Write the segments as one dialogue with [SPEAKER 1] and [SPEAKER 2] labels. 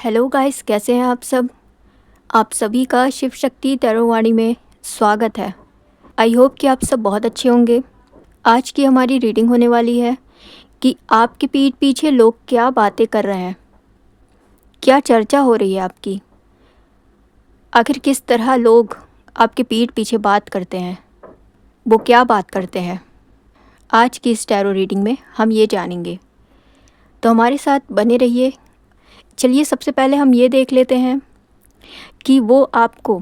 [SPEAKER 1] Hello guys, कैसे हैं आप सब। आप सभी का शिव शक्ति टैरोवाणी में स्वागत है। आई होप कि आप सब बहुत अच्छे होंगे। आज की हमारी रीडिंग होने वाली है कि आपकी पीठ पीछे लोग क्या बातें कर रहे हैं, क्या चर्चा हो रही है आपकी। आखिर किस तरह लोग आपके पीठ पीछे बात करते हैं, वो क्या बात करते हैं। आज की इस टैरो रीडिंग में हम ये जानेंगे, तो हमारे साथ बने रहिए। चलिए सबसे पहले हम ये देख लेते हैं कि वो आपको,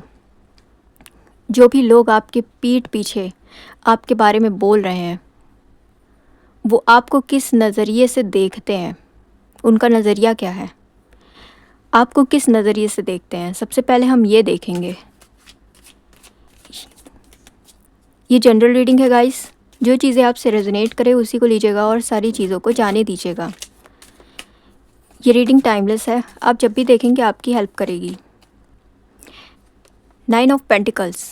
[SPEAKER 1] जो भी लोग आपके पीठ पीछे आपके बारे में बोल रहे हैं, वो आपको किस नज़रिए से देखते हैं, उनका नज़रिया क्या है, आपको किस नज़रिए से देखते हैं। सबसे पहले हम ये देखेंगे। ये जनरल रीडिंग है गाइस, जो चीज़ें आपसे रेजोनेट करे उसी को लीजिएगा और सारी चीज़ों को जाने दीजिएगा। ये रीडिंग टाइमलेस है, आप जब भी देखेंगे आपकी हेल्प करेगी। 9 ऑफ पेंटिकल्स,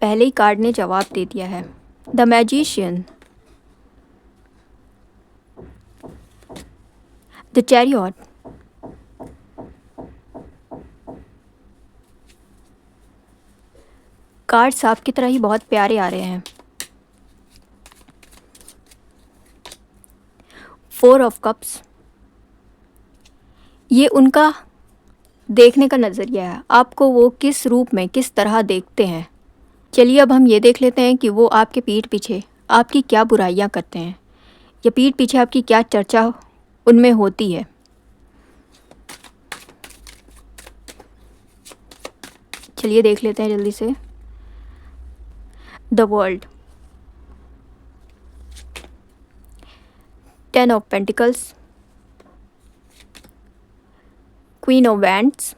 [SPEAKER 1] पहले ही कार्ड ने जवाब दे दिया है। The magician, the chariot, cards आपकी तरह ही बहुत प्यारे आ रहे हैं। 4 ऑफ कप्स, ये उनका देखने का नज़रिया है, आपको वो किस रूप में किस तरह देखते हैं। चलिए अब हम ये देख लेते हैं कि वो आपके पीठ पीछे आपकी क्या बुराइयां करते हैं, या पीठ पीछे आपकी क्या चर्चा उनमें होती है। चलिए देख लेते हैं जल्दी से। The world, 10 of pentacles, queen of wands,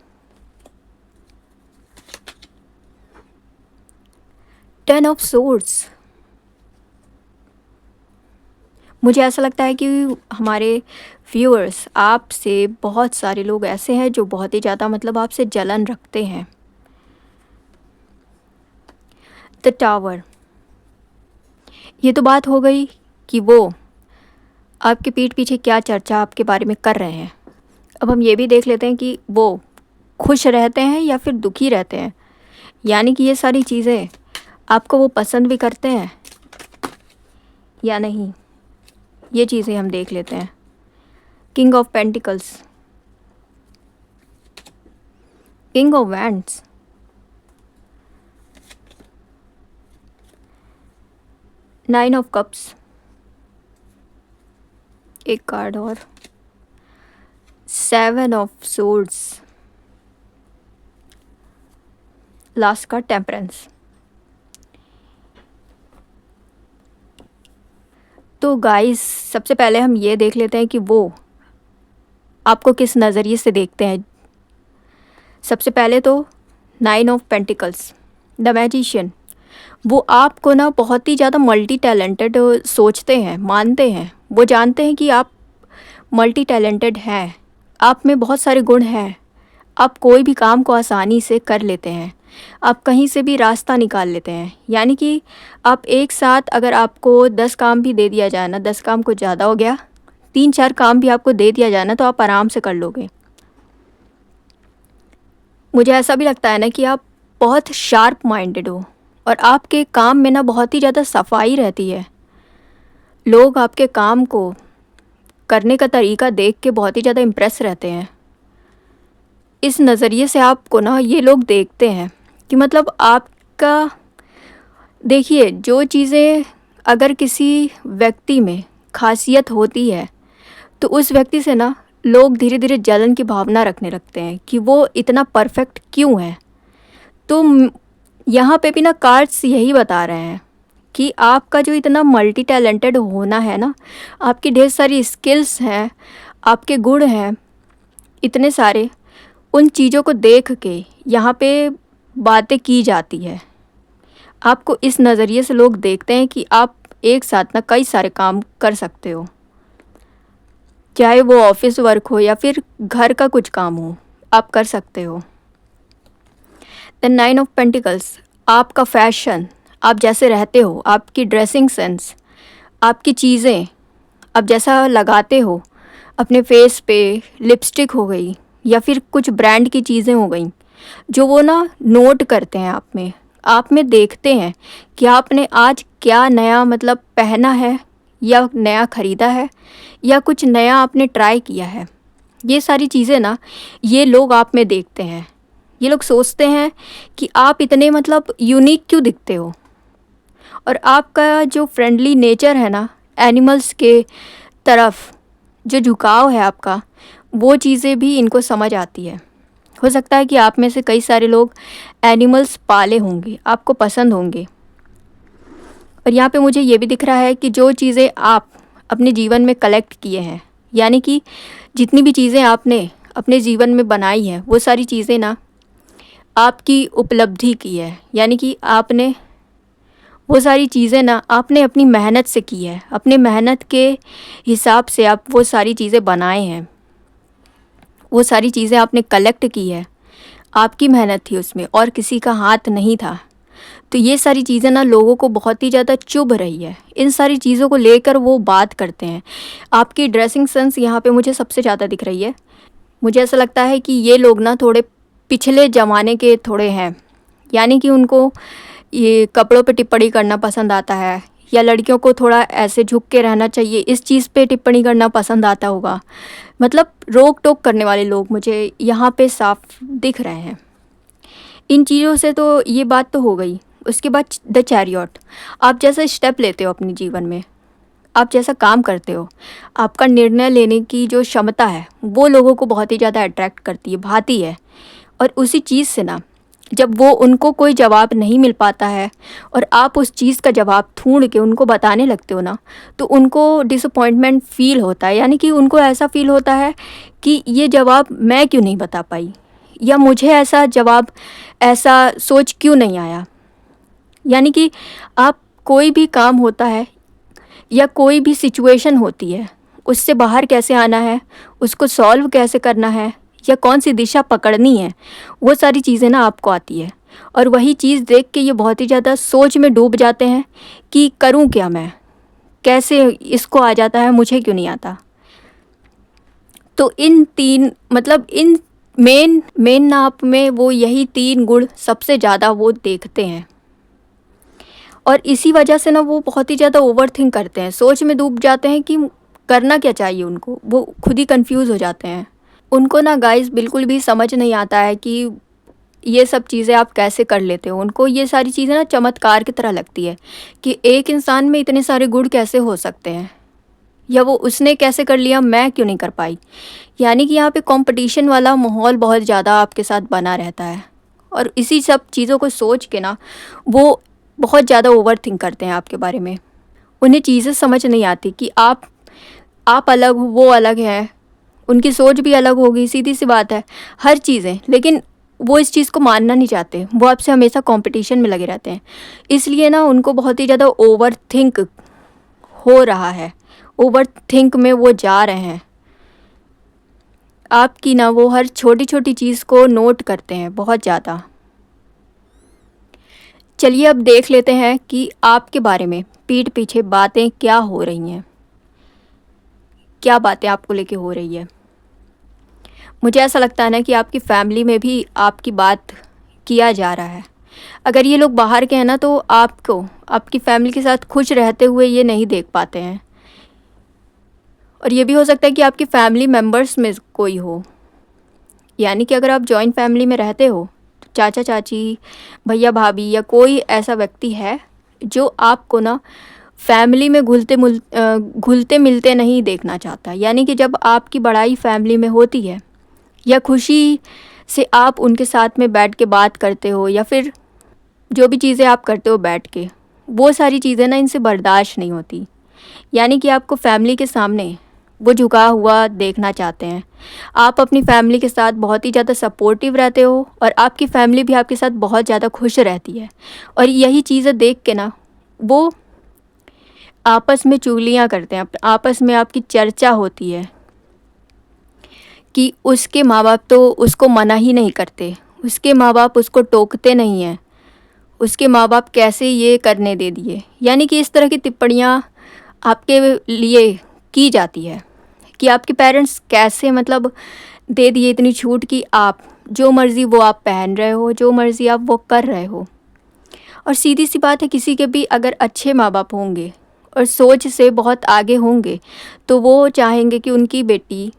[SPEAKER 1] 10 of swords. मुझे ऐसा लगता है कि हमारे व्यूअर्स, आपसे बहुत सारे लोग ऐसे हैं जो बहुत ही ज़्यादा आपसे जलन रखते हैं। द टावर, ये तो बात हो गई कि वो आपके पीठ पीछे क्या चर्चा आपके बारे में कर रहे हैं। अब हम ये भी देख लेते हैं कि वो खुश रहते हैं या फिर दुखी रहते हैं, यानी कि ये सारी चीज़ें आपको वो पसंद भी करते हैं या नहीं, ये चीज़ें हम देख लेते हैं। King of pentacles, king of wands, nine of cups, एक कार्ड और, 7 ऑफ सोर्ड्स, लास्ट का टेम्परेंस। तो गाइस सबसे पहले हम ये देख लेते हैं कि वो आपको किस नज़रिए से देखते हैं। सबसे पहले तो 9 ऑफ पेंटिकल्स, द मैजिशियन, वो आपको ना बहुत ही ज़्यादा मल्टी टैलेंटेड सोचते हैं, मानते हैं। वो जानते हैं कि आप मल्टी टैलेंटेड हैं, आप में बहुत सारे गुण हैं, आप कोई भी काम को आसानी से कर लेते हैं, आप कहीं से भी रास्ता निकाल लेते हैं। यानी कि आप एक साथ अगर आपको 10 काम भी दे दिया जाए ना, 10 काम को ज़्यादा हो गया, 3-4 काम भी आपको दे दिया जाए ना, तो आप आराम से कर लोगे। मुझे ऐसा भी लगता है ना कि आप बहुत शार्प माइंडेड हो और आपके काम में ना बहुत ही ज़्यादा सफाई रहती है। लोग आपके काम को करने का तरीका देख के बहुत ही ज़्यादा इम्प्रेस रहते हैं। इस नज़रिए से आपको ना ये लोग देखते हैं कि आपका, देखिए, जो चीज़ें अगर किसी व्यक्ति में खासियत होती है तो उस व्यक्ति से ना लोग धीरे धीरे जलन की भावना रखने लगते हैं कि वो इतना परफेक्ट क्यों है। तो यहाँ पे भी ना कार्ड्स यही बता रहे हैं कि आपका जो इतना मल्टी टैलेंटेड होना है ना, आपकी ढेर सारी स्किल्स हैं, आपके गुण हैं इतने सारे, उन चीज़ों को देख के यहाँ पे बातें की जाती है। आपको इस नज़रिए से लोग देखते हैं कि आप एक साथ ना कई सारे काम कर सकते हो, चाहे वो ऑफिस वर्क हो या फिर घर का कुछ काम हो, आप कर सकते हो। द 9 ऑफ पेंटिकल्स, आपका फैशन, आप जैसे रहते हो, आपकी ड्रेसिंग सेंस, आपकी चीज़ें आप जैसा लगाते हो, अपने फेस पे लिपस्टिक हो गई या फिर कुछ ब्रांड की चीज़ें हो गई जो वो ना नोट करते हैं आप में देखते हैं कि आपने आज क्या नया मतलब पहना है या नया ख़रीदा है या कुछ नया आपने ट्राई किया है। ये सारी चीज़ें ना ये लोग आप में देखते हैं। ये लोग सोचते हैं कि आप इतने मतलब यूनिक क्यों दिखते हो। और आपका जो फ्रेंडली नेचर है ना एनिमल्स के तरफ जो झुकाव है आपका, वो चीज़ें भी इनको समझ आती है। हो सकता है कि आप में से कई सारे लोग एनिमल्स पाले होंगे, आपको पसंद होंगे। और यहाँ पे मुझे ये भी दिख रहा है कि जो चीज़ें आप अपने जीवन में कलेक्ट किए हैं, यानी कि जितनी भी चीज़ें आपने अपने जीवन में बनाई हैं, वो सारी चीज़ें ना आपकी उपलब्धि की है। यानी कि आपने वो सारी चीज़ें ना आपने अपनी मेहनत से की है, अपने मेहनत के हिसाब से आप वो सारी चीज़ें बनाए हैं, वो सारी चीज़ें आपने कलेक्ट की है, आपकी मेहनत थी उसमें और किसी का हाथ नहीं था। तो ये सारी चीज़ें ना लोगों को बहुत ही ज़्यादा चुभ रही है। इन सारी चीज़ों को लेकर वो बात करते हैं। आपकी ड्रेसिंग सेंस यहाँ पे मुझे सबसे ज़्यादा दिख रही है। मुझे ऐसा लगता है कि ये लोग ना थोड़े पिछले ज़माने के थोड़े हैं, यानी कि उनको ये कपड़ों पे टिप्पणी करना पसंद आता है या लड़कियों को थोड़ा ऐसे झुक के रहना चाहिए, इस चीज़ पे टिप्पणी करना पसंद आता होगा। मतलब रोक टोक करने वाले लोग मुझे यहाँ पे साफ दिख रहे हैं। इन चीज़ों से तो ये बात तो हो गई। उसके बाद द चैरियट, आप जैसा स्टेप लेते हो अपने जीवन में, आप जैसा काम करते हो, आपका निर्णय लेने की जो क्षमता है वो लोगों को बहुत ही ज़्यादा अट्रैक्ट करती है, भाती है। और उसी चीज़ से ना जब वो उनको कोई जवाब नहीं मिल पाता है और आप उस चीज़ का जवाब ढूंढ के उनको बताने लगते हो ना, तो उनको डिसअपॉइंटमेंट फ़ील होता है। यानी कि उनको ऐसा फ़ील होता है कि ये जवाब मैं क्यों नहीं बता पाई, या मुझे ऐसा जवाब ऐसा सोच क्यों नहीं आया। यानी कि आप कोई भी काम होता है या कोई भी सिचुएशन होती है, उससे बाहर कैसे आना है, उसको सॉल्व कैसे करना है या कौन सी दिशा पकड़नी है, वो सारी चीज़ें ना आपको आती है। और वही चीज़ देख के ये बहुत ही ज़्यादा सोच में डूब जाते हैं कि करूं क्या मैं, कैसे इसको आ जाता है, मुझे क्यों नहीं आता। तो इन तीन मतलब इन मेन ना आप में वो यही तीन गुण सबसे ज़्यादा वो देखते हैं। और इसी वजह से ना वो बहुत ही ज़्यादा ओवरथिंक करते हैं, सोच में डूब जाते हैं कि करना क्या चाहिए उनको। वो खुद ही कंफ्यूज हो जाते हैं। उनको ना गाइस बिल्कुल भी समझ नहीं आता है कि ये सब चीज़ें आप कैसे कर लेते हो। उनको ये सारी चीज़ें ना चमत्कार की तरह लगती है कि एक इंसान में इतने सारे गुण कैसे हो सकते हैं, या वो उसने कैसे कर लिया, मैं क्यों नहीं कर पाई। यानी कि यहाँ पे कंपटीशन वाला माहौल बहुत ज़्यादा आपके साथ बना रहता है। और इसी सब चीज़ों को सोच के ना वो बहुत ज़्यादा ओवरथिंक करते हैं आपके बारे में। उन्हें चीज़ें समझ नहीं आती कि आप अलग हो, वो अलग है, उनकी सोच भी अलग होगी, सीधी सी बात है, हर चीज़ें। लेकिन वो इस चीज़ को मानना नहीं चाहते, वो आपसे हमेशा कंपटीशन में लगे रहते हैं। इसलिए ना उनको बहुत ही ज़्यादा ओवरथिंक हो रहा है, ओवरथिंक में वो जा रहे हैं। आपकी ना वो हर छोटी छोटी चीज़ को नोट करते हैं बहुत ज़्यादा। चलिए अब देख लेते हैं कि आपके बारे में पीठ पीछे बातें क्या हो रही हैं, क्या बातें आपको लेके हो रही है। मुझे ऐसा लगता है ना कि आपकी फैमिली में भी आपकी बात किया जा रहा है। अगर ये लोग बाहर के हैं ना, तो आपको आपकी फैमिली के साथ खुश रहते हुए ये नहीं देख पाते हैं। और ये भी हो सकता है कि आपकी फैमिली मेम्बर्स में कोई हो, यानी कि अगर आप जॉइंट फैमिली में रहते हो तो चाचा चाची, भैया भाभी या कोई ऐसा व्यक्ति है जो आपको ना फैमिली में घुलते मिलते नहीं देखना चाहता। यानी कि जब आपकी बड़ाई फैमिली में होती है या खुशी से आप उनके साथ में बैठ के बात करते हो या फिर जो भी चीज़ें आप करते हो बैठ के, वो सारी चीज़ें ना इनसे बर्दाश्त नहीं होती। यानी कि आपको फैमिली के सामने वो झुका हुआ देखना चाहते हैं। आप अपनी फैमिली के साथ बहुत ही ज़्यादा सपोर्टिव रहते हो और आपकी फैमिली भी आपके साथ बहुत ज़्यादा खुश रहती है। और यही चीज़ें देख के ना वो आपस में चुगलियाँ करते हैं, आपस में आपकी चर्चा होती है कि उसके माँ बाप तो उसको मना ही नहीं करते, उसके माँ बाप उसको टोकते नहीं हैं, उसके माँ बाप कैसे ये करने दे दिए। यानी कि इस तरह की टिप्पणियाँ आपके लिए की जाती है कि आपके पेरेंट्स कैसे मतलब दे दी है इतनी छूट कि आप जो मर्ज़ी वो आप पहन रहे हो, जो मर्ज़ी आप वो कर रहे हो। और सीधी सी बात है, किसी के भी अगर अच्छे माँ बाप होंगे और सोच से बहुत आगे होंगे, तो वो चाहेंगे कि उनकी बेटी,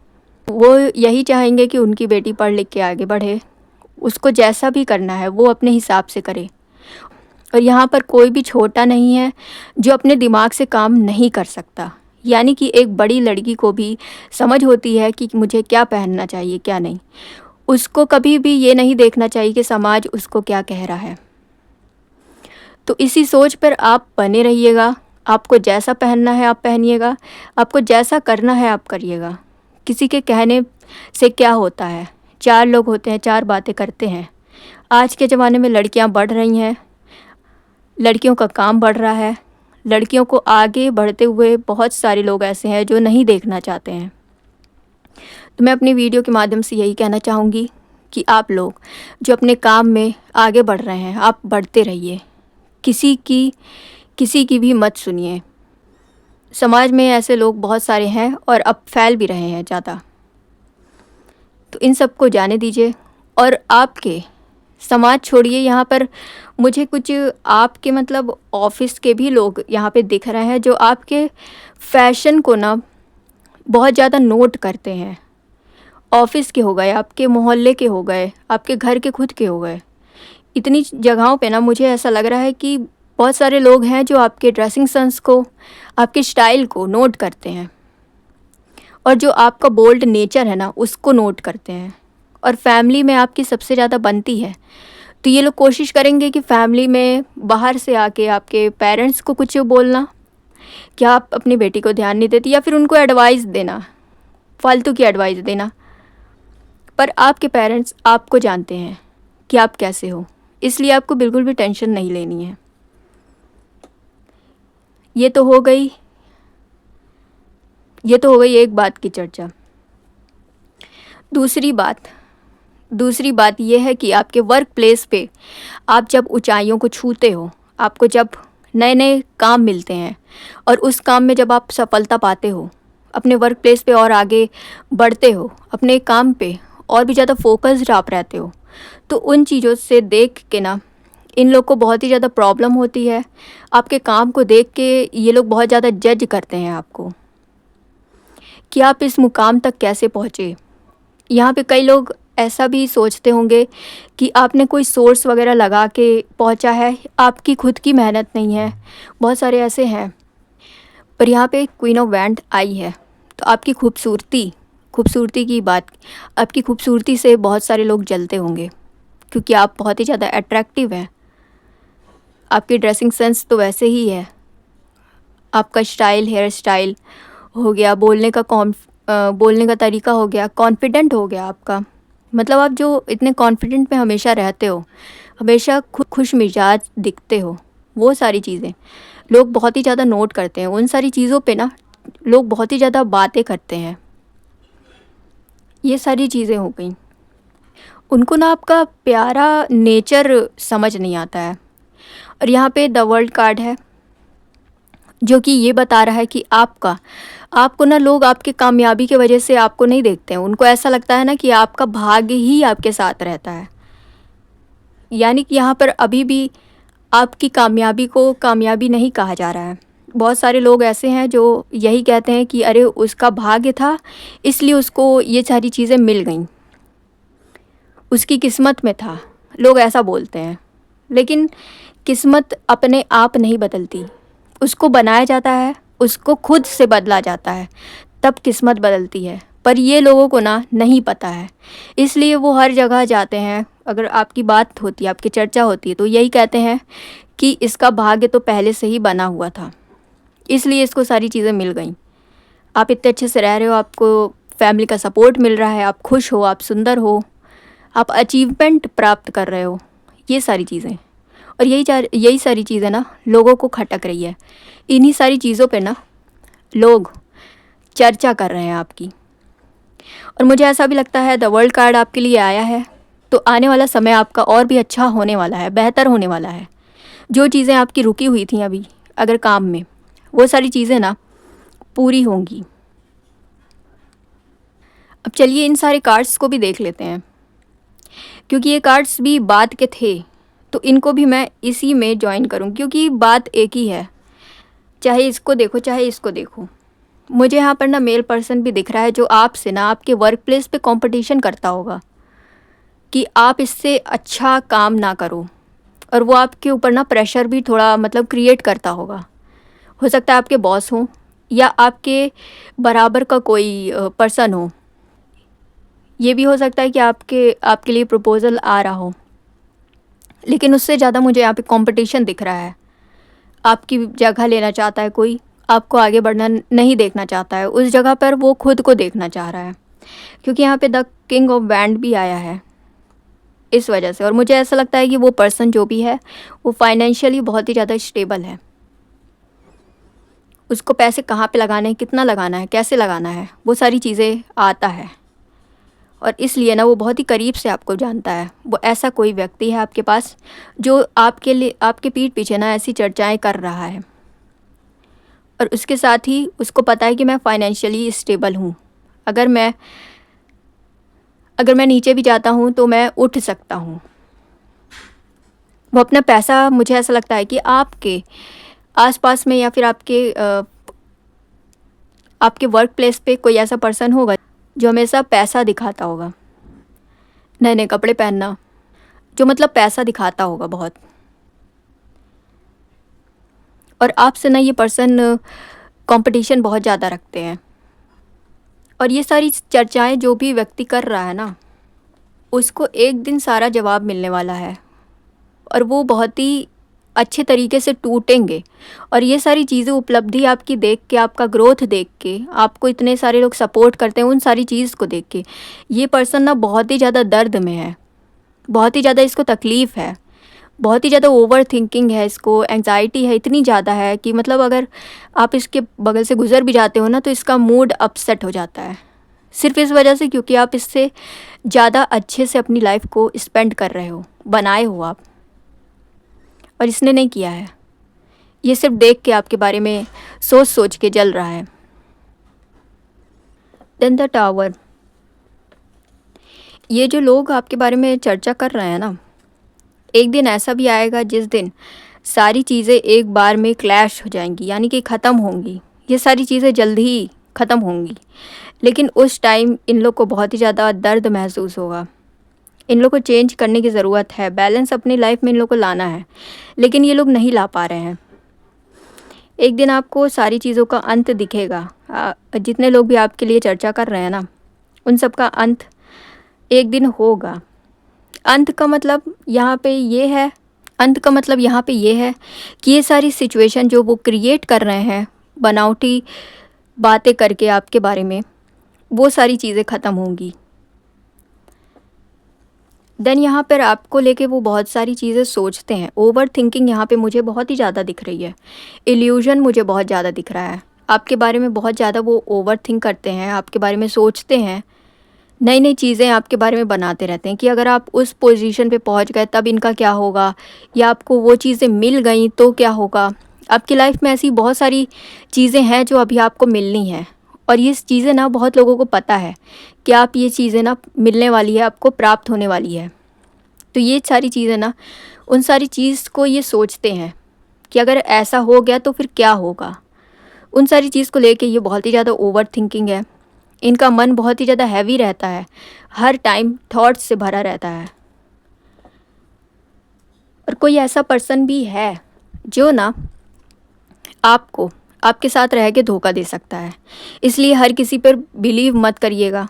[SPEAKER 1] वो यही चाहेंगे कि उनकी बेटी पढ़ लिख के आगे बढ़े। उसको जैसा भी करना है वो अपने हिसाब से करे। और यहाँ पर कोई भी छोटा नहीं है जो अपने दिमाग से काम नहीं कर सकता। यानी कि एक बड़ी लड़की को भी समझ होती है कि मुझे क्या पहनना चाहिए, क्या नहीं। उसको कभी भी ये नहीं देखना चाहिए कि समाज उसको क्या कह रहा है। तो इसी सोच पर आप बने रहिएगा। आपको जैसा पहनना है आप पहनिएगा, आपको जैसा करना है आप करिएगा। किसी के कहने से क्या होता है, 4 लोग होते हैं, 4 बातें करते हैं। आज के ज़माने में लड़कियां बढ़ रही हैं, लड़कियों का काम बढ़ रहा है। लड़कियों को आगे बढ़ते हुए बहुत सारे लोग ऐसे हैं जो नहीं देखना चाहते हैं। तो मैं अपनी वीडियो के माध्यम से यही कहना चाहूँगी कि आप लोग जो अपने काम में आगे बढ़ रहे हैं, आप बढ़ते रहिए। किसी की भी मत सुनिए। समाज में ऐसे लोग बहुत सारे हैं और अब फैल भी रहे हैं ज़्यादा। तो इन सब को जाने दीजिए। और आपके समाज छोड़िए, यहाँ पर मुझे कुछ आपके मतलब ऑफिस के भी लोग यहाँ पे दिख रहे हैं जो आपके फैशन को ना बहुत ज़्यादा नोट करते हैं। ऑफिस के हो गए, आपके मोहल्ले के हो गए, आपके घर के खुद के हो गए। इतनी जगहों पे ना मुझे ऐसा लग रहा है कि बहुत सारे लोग हैं जो आपके ड्रेसिंग सेंस को, आपके स्टाइल को नोट करते हैं। और जो आपका बोल्ड नेचर है ना उसको नोट करते हैं। और फैमिली में आपकी सबसे ज़्यादा बनती है, तो ये लोग कोशिश करेंगे कि फैमिली में बाहर से आके आपके पेरेंट्स को कुछ बोलना, क्या आप अपनी बेटी को ध्यान नहीं देती, या फिर उनको एडवाइस देना, फालतू की एडवाइस देना। पर आपके पेरेंट्स आपको जानते हैं कि आप कैसे हो, इसलिए आपको बिल्कुल भी टेंशन नहीं लेनी है। ये तो हो गई एक बात की चर्चा। दूसरी बात यह है कि आपके वर्क प्लेस पे आप जब ऊंचाइयों को छूते हो, आपको जब नए नए काम मिलते हैं और उस काम में जब आप सफलता पाते हो, अपने वर्क प्लेस पे और आगे बढ़ते हो, अपने काम पे और भी ज़्यादा फोकस्ड आप रहते हो, तो उन चीज़ों से देख के ना इन लोग को बहुत ही ज़्यादा प्रॉब्लम होती है। आपके काम को देख के ये लोग बहुत ज़्यादा जज करते हैं आपको कि आप इस मुकाम तक कैसे पहुँचे। यहाँ पे कई लोग ऐसा भी सोचते होंगे कि आपने कोई सोर्स वगैरह लगा के पहुँचा है, आपकी खुद की मेहनत नहीं है। बहुत सारे ऐसे हैं। पर यहाँ पे क्वीन ऑफ वैंड आई है, तो आपकी खूबसूरती की बात, आपकी खूबसूरती से बहुत सारे लोग जलते होंगे क्योंकि आप बहुत ही ज़्यादा अट्रैक्टिव हैं। आपकी ड्रेसिंग सेंस तो वैसे ही है, आपका स्टाइल, हेयर स्टाइल हो गया, बोलने का तरीका हो गया, कॉन्फिडेंट हो गया आपका। मतलब आप जो इतने कॉन्फिडेंट में हमेशा रहते हो, हमेशा खुश मिजाज दिखते हो, वो सारी चीज़ें लोग बहुत ही ज़्यादा नोट करते हैं। उन सारी चीज़ों पे ना लोग बहुत ही ज़्यादा बातें करते हैं। ये सारी चीज़ें हो गई। उनको ना आपका प्यारा नेचर समझ नहीं आता है। और यहाँ पे द वर्ल्ड कार्ड है जो कि ये बता रहा है कि आपको ना लोग आपके कामयाबी की वजह से आपको नहीं देखते हैं। उनको ऐसा लगता है ना कि आपका भाग्य ही आपके साथ रहता है। यानी कि यहाँ पर अभी भी आपकी कामयाबी को कामयाबी नहीं कहा जा रहा है। बहुत सारे लोग ऐसे हैं जो यही कहते हैं कि अरे उसका भाग्य था इसलिए उसको ये सारी चीज़ें मिल गईं, उसकी किस्मत में था। लोग ऐसा बोलते हैं, लेकिन किस्मत अपने आप नहीं बदलती, उसको बनाया जाता है, उसको खुद से बदला जाता है, तब किस्मत बदलती है। पर ये लोगों को ना नहीं पता है, इसलिए वो हर जगह जाते हैं। अगर आपकी बात होती है, आपकी चर्चा होती है, तो यही कहते हैं कि इसका भाग्य तो पहले से ही बना हुआ था, इसलिए इसको सारी चीज़ें मिल गई। आप इतने अच्छे से रह रहे हो, आपको फैमिली का सपोर्ट मिल रहा है, आप खुश हो, आप सुंदर हो, आप अचीवमेंट प्राप्त कर रहे हो, ये सारी चीज़ें। और यही सारी चीज़ें ना लोगों को खटक रही है। इन्हीं सारी चीज़ों पे ना लोग चर्चा कर रहे हैं आपकी। और मुझे ऐसा भी लगता है द वर्ल्ड कार्ड आपके लिए आया है, तो आने वाला समय आपका और भी अच्छा होने वाला है, बेहतर होने वाला है। जो चीज़ें आपकी रुकी हुई थी अभी अगर काम में, वो सारी चीज़ें ना पूरी होंगी। अब चलिए इन सारे कार्ड्स को भी देख लेते हैं, क्योंकि ये कार्ड्स भी बात के थे, तो इनको भी मैं इसी में जॉइन करूँ, क्योंकि बात एक ही है। चाहे इसको देखो चाहे इसको देखो, मुझे यहाँ पर ना मेल पर्सन भी दिख रहा है जो आपसे ना आपके वर्क प्लेस पे कंपटीशन करता होगा कि आप इससे अच्छा काम ना करो, और वो आपके ऊपर ना प्रेशर भी थोड़ा मतलब क्रिएट करता होगा। हो सकता है आपके बॉस हो या आपके बराबर का कोई पर्सन हो। ये भी हो सकता है कि आपके लिए प्रपोज़ल आ रहा हो, लेकिन उससे ज़्यादा मुझे यहाँ पे कंपटीशन दिख रहा है। आपकी जगह लेना चाहता है कोई, आपको आगे बढ़ना नहीं देखना चाहता है, उस जगह पर वो खुद को देखना चाह रहा है, क्योंकि यहाँ पे द किंग ऑफ बैंड भी आया है इस वजह से। और मुझे ऐसा लगता है कि वो पर्सन जो भी है वो फाइनेंशियली बहुत ही ज़्यादा स्टेबल है। उसको पैसे कहाँ पे लगाने हैं, कितना लगाना है, कैसे लगाना है, वो सारी चीज़ें आता है, और इसलिए ना वो बहुत ही करीब से आपको जानता है। वो ऐसा कोई व्यक्ति है आपके पास जो आपके लिए आपके पीठ पीछे ना ऐसी चर्चाएं कर रहा है, और उसके साथ ही उसको पता है कि मैं फाइनेंशियली स्टेबल हूँ। अगर मैं नीचे भी जाता हूँ तो मैं उठ सकता हूँ। वो अपना पैसा, मुझे ऐसा लगता है कि आपके आसपास में या फिर आपके वर्क प्लेस पे कोई ऐसा पर्सन होगा जो हमेशा पैसा दिखाता होगा, नए नए कपड़े पहनना, जो मतलब पैसा दिखाता होगा बहुत। और आपसे ना ये पर्सन कंपटीशन बहुत ज़्यादा रखते हैं, और ये सारी चर्चाएं जो भी व्यक्ति कर रहा है ना, उसको एक दिन सारा जवाब मिलने वाला है, और वो बहुत ही अच्छे तरीके से टूटेंगे। और ये सारी चीज़ें उपलब्धि आपकी देख के, आपका ग्रोथ देख के, आपको इतने सारे लोग सपोर्ट करते हैं, उन सारी चीज़ को देख के ये पर्सन ना बहुत ही ज़्यादा दर्द में है, बहुत ही ज़्यादा इसको तकलीफ़ है, बहुत ही ज़्यादा ओवर थिंकिंग है, इसको एंजाइटी है, इतनी ज़्यादा है कि मतलब अगर आप इसके बगल से गुज़र भी जाते हो ना तो इसका मूड अपसेट हो जाता है, सिर्फ इस वजह से क्योंकि आप इससे ज़्यादा अच्छे से अपनी लाइफ को स्पेंड कर रहे हो, बनाए हो आप, और इसने नहीं किया है। ये सिर्फ देख के आपके बारे में सोच सोच के जल रहा है। देन द टावर, ये जो लोग आपके बारे में चर्चा कर रहे हैं ना, एक दिन ऐसा भी आएगा जिस दिन सारी चीज़ें एक बार में क्लैश हो जाएंगी, यानी कि ख़त्म होंगी। ये सारी चीज़ें जल्दी ही ख़त्म होंगी, लेकिन उस टाइम इन लोग को बहुत ही ज़्यादा दर्द महसूस होगा। इन लोग को चेंज करने की ज़रूरत है, बैलेंस अपनी लाइफ में इन लोग को लाना है, लेकिन ये लोग नहीं ला पा रहे हैं। एक दिन आपको सारी चीज़ों का अंत दिखेगा। जितने लोग भी आपके लिए चर्चा कर रहे हैं ना, उन सब का अंत एक दिन होगा। अंत का मतलब यहाँ पे ये है, अंत का मतलब यहाँ पे ये है कि ये सारी सिचुएशन जो वो क्रिएट कर रहे हैं बनावटी बातें करके आपके बारे में, वो सारी चीज़ें ख़त्म होंगी। देन यहाँ पर आपको लेके वो बहुत सारी चीज़ें सोचते हैं। ओवर थिंकिंग यहाँ पे मुझे बहुत ही ज़्यादा दिख रही है, इल्यूजन मुझे बहुत ज़्यादा दिख रहा है। आपके बारे में बहुत ज़्यादा वो ओवर थिंक करते हैं, आपके बारे में सोचते हैं, नई नई चीज़ें आपके बारे में बनाते रहते हैं कि अगर आप उस पोजीशन पे पहुंच गए तब इनका क्या होगा, या आपको वो चीज़ें मिल गई तो क्या होगा। आपकी लाइफ में ऐसी बहुत सारी चीज़ें हैं जो अभी आपको मिलनी है, और ये चीज़ें ना बहुत लोगों को पता है कि आप ये चीज़ें ना मिलने वाली है, आपको प्राप्त होने वाली है। तो ये सारी चीज़ें ना, उन सारी चीज़ को ये सोचते हैं कि अगर ऐसा हो गया तो फिर क्या होगा। उन सारी चीज़ को लेके ये बहुत ही ज़्यादा ओवर थिंकिंग है। इनका मन बहुत ही ज़्यादा हैवी रहता है, हर टाइम थॉट्स से भरा रहता है। और कोई ऐसा पर्सन भी है जो ना आपको आपके साथ रह के धोखा दे सकता है, इसलिए हर किसी पर बिलीव मत करिएगा।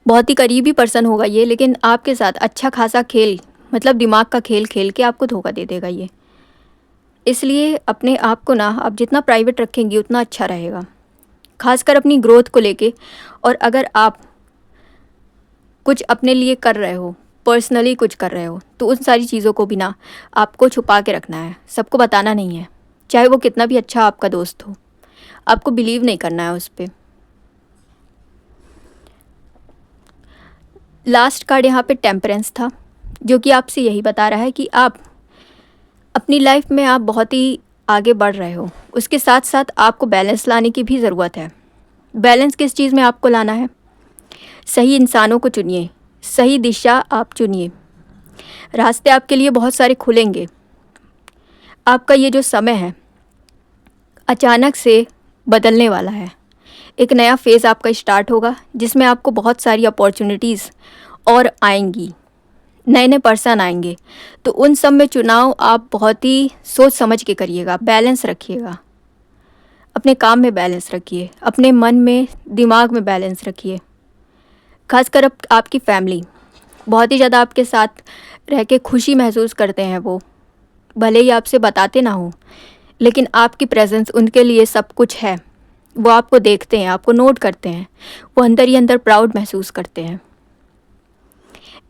[SPEAKER 1] बहुत ही करीबी पर्सन होगा ये, लेकिन आपके साथ अच्छा खासा खेल, मतलब दिमाग का खेल खेल के आपको धोखा दे देगा ये। इसलिए अपने आप को ना आप जितना प्राइवेट रखेंगी उतना अच्छा रहेगा, खासकर अपनी ग्रोथ को लेके। और अगर आप कुछ अपने लिए कर रहे हो, पर्सनली कुछ कर रहे हो, तो उन सारी चीज़ों को भी ना आपको छुपा के रखना है, सबको बताना नहीं है। चाहे वो कितना भी अच्छा आपका दोस्त हो, आपको बिलीव नहीं करना है उस पर। लास्ट कार्ड यहाँ पे टेम्परेंस था, जो कि आपसे यही बता रहा है कि आप अपनी लाइफ में आप बहुत ही आगे बढ़ रहे हो, उसके साथ साथ आपको बैलेंस लाने की भी ज़रूरत है। बैलेंस किस चीज़ में आपको लाना है? सही इंसानों को चुनिए, सही दिशा आप चुनिए। रास्ते आपके लिए बहुत सारे खुलेंगे। आपका ये जो समय है अचानक से बदलने वाला है। एक नया फ़ेज़ आपका स्टार्ट होगा जिसमें आपको बहुत सारी अपॉर्चुनिटीज़ और आएंगी, नए नए पर्सन आएंगे। तो उन सब में चुनाव आप बहुत ही सोच समझ के करिएगा, बैलेंस रखिएगा। अपने काम में बैलेंस रखिए, अपने मन में दिमाग में बैलेंस रखिए। खासकर अब आपकी फैमिली बहुत ही ज़्यादा आपके साथ रह के खुशी महसूस करते हैं। वो भले ही आपसे बताते ना हो, लेकिन आपकी प्रेजेंस उनके लिए सब कुछ है। वो आपको देखते हैं, आपको नोट करते हैं, वो अंदर ही अंदर प्राउड महसूस करते हैं।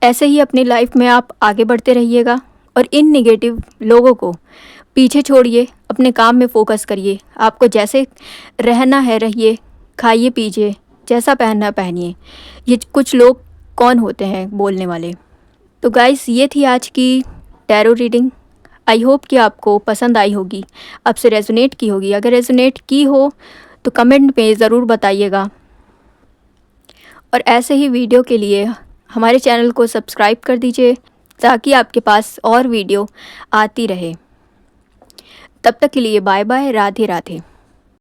[SPEAKER 1] ऐसे ही अपनी लाइफ में आप आगे बढ़ते रहिएगा और इन नेगेटिव लोगों को पीछे छोड़िए, अपने काम में फोकस करिए। आपको जैसे रहना है रहिए, खाइए पीजिए, जैसा पहनना है पहनिए। ये कुछ लोग कौन होते हैं बोलने वाले। तो गाइस, ये थी आज की टैरो रीडिंग। आई होप कि आपको पसंद आई होगी, आपसे रेजोनेट की होगी। अगर रेजोनेट की हो तो कमेंट में ज़रूर बताइएगा। और ऐसे ही वीडियो के लिए हमारे चैनल को सब्सक्राइब कर दीजिए ताकि आपके पास और वीडियो आती रहे। तब तक के लिए बाय बाय, राधे राधे।